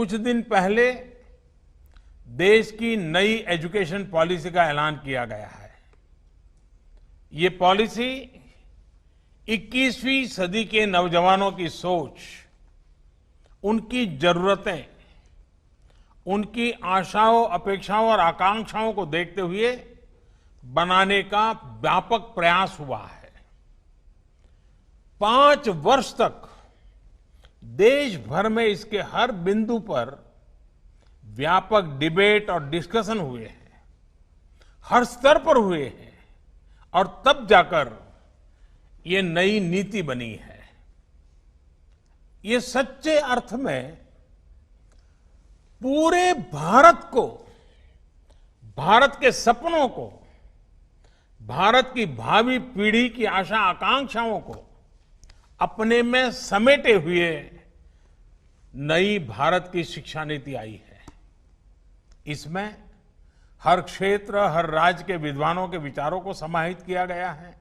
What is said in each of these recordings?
कुछ दिन पहले देश की नई एजुकेशन पॉलिसी का ऐलान किया गया है। ये पॉलिसी 21वीं सदी के नौजवानों की सोच, उनकी जरूरतें, उनकी आशाओं, अपेक्षाओं और आकांक्षाओं को देखते हुए बनाने का व्यापक प्रयास हुआ है। 5 वर्ष तक देश भर में इसके हर बिंदु पर व्यापक डिबेट और डिस्कशन हुए हैं, हर स्तर पर हुए हैं और तब जाकर ये नई नीति बनी है। ये सच्चे अर्थ में पूरे भारत को, भारत के सपनों को, भारत की भावी पीढ़ी की आशा आकांक्षाओं को अपने में समेटे हुए नई भारत की शिक्षा नीति आई है। इसमें हर क्षेत्र, हर राज्य के विद्वानों के विचारों को समाहित किया गया है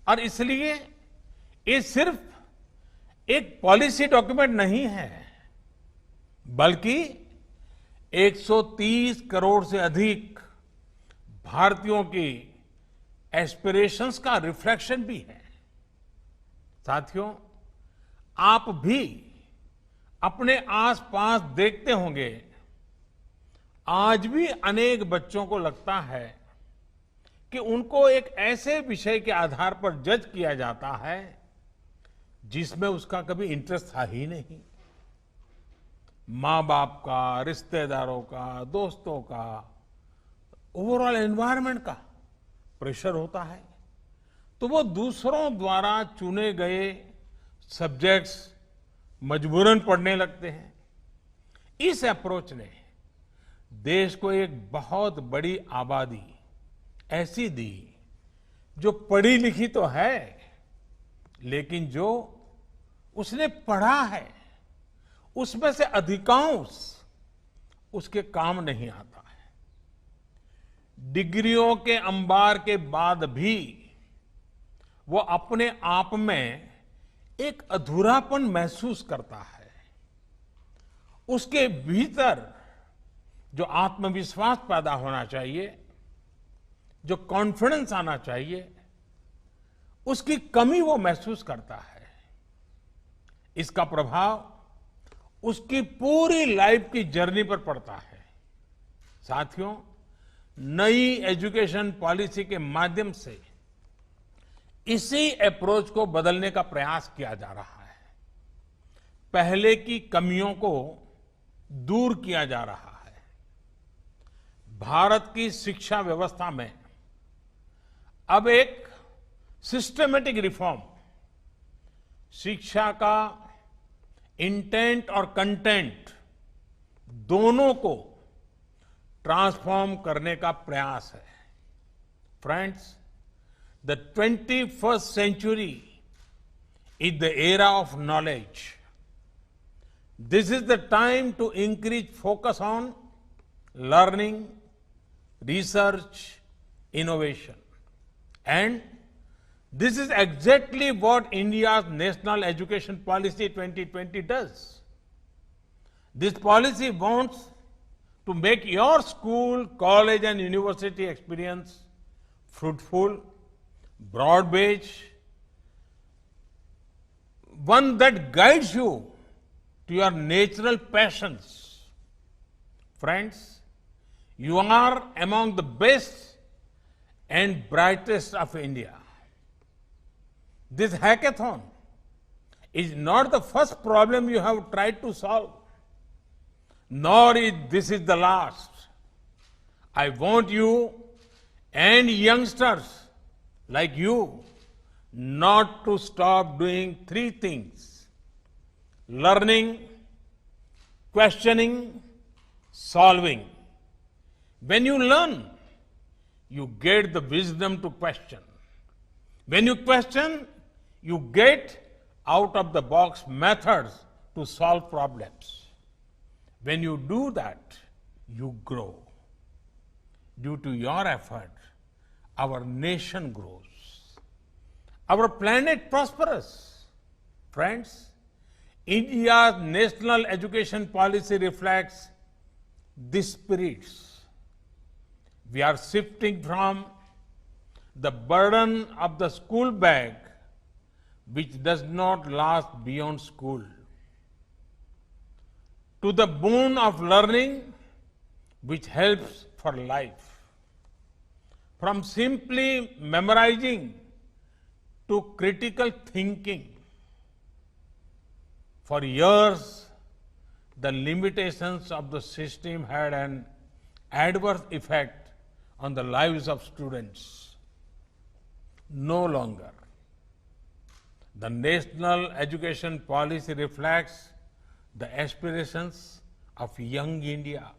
और इसलिए ये सिर्फ एक पॉलिसी डॉक्यूमेंट नहीं है, बल्कि 130 करोड़ से अधिक भारतीयों की एस्पिरेशंस का रिफ्लेक्शन भी है। साथियों, आप भी अपने आसपास देखते होंगे, आज भी अनेक बच्चों को लगता है कि उनको एक ऐसे विषय के आधार पर जज किया जाता है जिसमें उसका कभी इंटरेस्ट था ही नहीं। माँ बाप का, रिश्तेदारों का, दोस्तों का, ओवरऑल एनवायरनमेंट का प्रेशर होता है, तो वो दूसरों द्वारा चुने गए सब्जेक्ट्स मजबूरन पढ़ने लगते हैं। इस अप्रोच ने देश को एक बहुत बड़ी आबादी ऐसी दी जो पढ़ी लिखी तो है, लेकिन जो उसने पढ़ा है उसमें से अधिकांश उसके काम नहीं आता है। डिग्रियों के अंबार के बाद भी वो अपने आप में एक अधूरापन महसूस करता है। उसके भीतर जो आत्मविश्वास पैदा होना चाहिए, जो कॉन्फिडेंस आना चाहिए, उसकी कमी वो महसूस करता है। इसका प्रभाव उसकी पूरी लाइफ की जर्नी पर पड़ता है। साथियों, नई एजुकेशन पॉलिसी के माध्यम से इसी अप्रोच को बदलने का प्रयास किया जा रहा है। पहले की कमियों को दूर किया जा रहा है। भारत की शिक्षा व्यवस्था में अब एक सिस्टमेटिक रिफॉर्म, शिक्षा का इंटेंट और कंटेंट दोनों को ट्रांसफॉर्म करने का प्रयास है। Friends, the 21st century is the era of knowledge. This is the time to increase focus on learning, research, innovation. And this is exactly what India's National Education Policy 2020 does. This policy wants to make your school, college and university experience fruitful, broad-based, one that guides you to your natural passions. Friends, you are among the best and brightest of India. This hackathon is not the first problem you have tried to solve, nor is this the last. I want you and youngsters like you not to stop doing 3 things: learning, questioning, solving. When you learn, you get the wisdom to question. When you question, you get out of the box methods to solve problems. When you do that, you grow. Due to your effort, our nation grows. Our planet prospers. Friends, India's national education policy reflects these spirits. We are shifting from the burden of the school bag, which does not last beyond school, to the boon of learning, which helps for life. From simply memorizing to critical thinking. For years, the limitations of the system had an adverse effect on the lives of students. No longer. The national education policy reflects the aspirations of young India.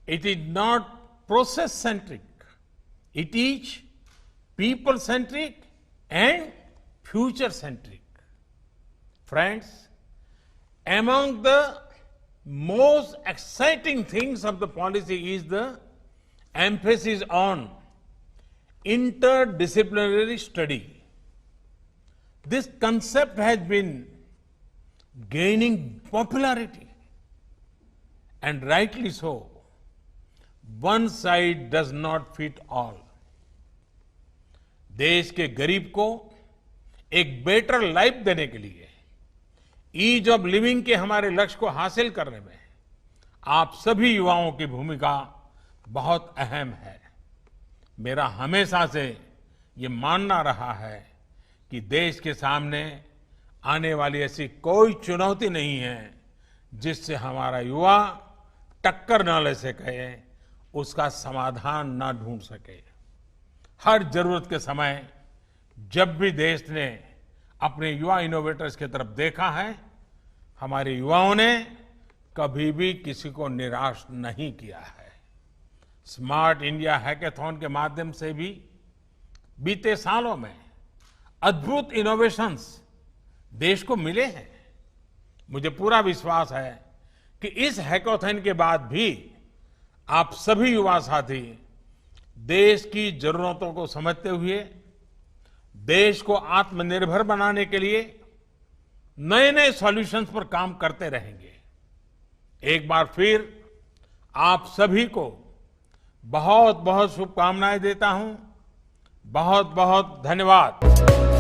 It is not process-centric. It is people-centric and future-centric. Friends, among the most exciting things of the policy is the emphasis on interdisciplinary study. This concept has been gaining popularity, and rightly so. One size does not fit all. देश के गरीब को एक better life देने के लिए ease of living के हमारे लक्ष्य को हासिल करने में आप सभी युवाओं की भूमिका बहुत अहम है। मेरा हमेशा से ये मानना रहा है कि देश के सामने आने वाली ऐसी कोई चुनौती नहीं है जिससे हमारा युवा टक्कर न ले सके, उसका समाधान न ढूंढ सके। हर जरूरत के समय जब भी देश ने अपने युवा इनोवेटर्स की तरफ देखा है, हमारे युवाओं ने कभी भी किसी को निराश नहीं किया है। स्मार्ट इंडिया हैकाथॉन के माध्यम से भी बीते सालों में अद्भुत इनोवेशंस देश को मिले हैं। मुझे पूरा विश्वास है कि इस हैकाथॉन के बाद भी आप सभी युवा साथी देश की जरूरतों को समझते हुए देश को आत्मनिर्भर बनाने के लिए नए नए सॉल्यूशंस पर काम करते रहेंगे। एक बार फिर आप सभी को बहुत बहुत शुभकामनाएं देता हूं। बहुत बहुत धन्यवाद।